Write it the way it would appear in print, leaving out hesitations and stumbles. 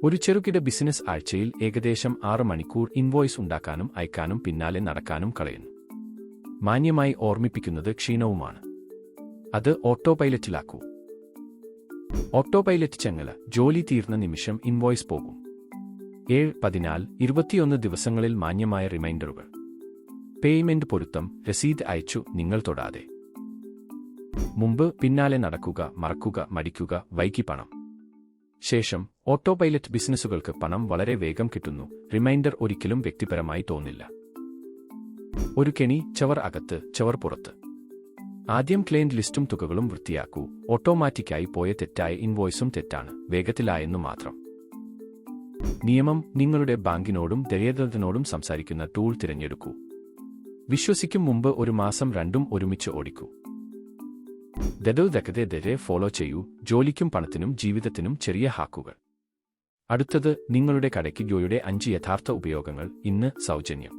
ഒരു ചെറുകിട ബിസിനസ് ആഴ്ചയിൽ ഏകദേശം 6 മണിക്കൂർ ഇൻവോയ്സ് ഉണ്ടാക്കാനും അയക്കാനും പിന്നാലെ നടക്കാനും കളയുന്നു. മാന്യമായി ഓർമ്മിപ്പിക്കുന്നത് ക്ഷീണവുമാണ്. അത് ഓട്ടോ പൈലറ്റിലാക്കൂ. ഓട്ടോ പൈലറ്റ് ചങ്ങല. ജോലി തീർന്ന നിമിഷം ഇൻവോയ്സ് പോകും. 7, 14, 21 ദിവസങ്ങളിൽ മാന്യമായ റിമൈൻഡറുകൾ. പേയ്മെന്റ് പൊരുത്തം. രസീത് അയച്ചു, നിങ്ങൾ തൊടാതെ. മുമ്പ് പിന്നാലെ നടക്കുക, മറക്കുക, മടിക്കുക, വൈകി പണം. ശേഷം ഓട്ടോ പൈലറ്റ് ബിസിനസ്സുകൾക്ക് പണം വളരെ വേഗം കിട്ടുന്നു. റിമൈൻഡർ ഒരിക്കലും വ്യക്തിപരമായി തോന്നില്ല. ഒരു കെണി. ചവർ അകത്ത്, ചവർ പുറത്ത്. ആദ്യം ക്ലയന്റ് ലിസ്റ്റും തുകകളും വൃത്തിയാക്കൂ. ഓട്ടോമാറ്റിക്കായി പോയ തെറ്റായ ഇൻവോയ്സും തെറ്റാണ്, വേഗത്തിലായെന്നു മാത്രം. നിയമം. നിങ്ങളുടെ ബാങ്കിനോടും ദരിദ്രനോടും സംസാരിക്കുന്ന ടൂൾ തിരഞ്ഞെടുക്കൂ. വിശ്വസിക്കും മുമ്പ് 1 മാസം രണ്ടും ഒരുമിച്ച് ഓടിക്കൂ. ദരെ ഫോളോ ചെയ്യൂ. ജോലിക്കും പണത്തിനും ജീവിതത്തിനും ചെറിയ ഹാക്കുകൾ. അടുത്തത്, നിങ്ങളുടെ കടയ്ക്ക് ഗോയുടെ 5 യഥാർത്ഥ ഉപയോഗങ്ങൾ. ഇന്ന് സൗജന്യം.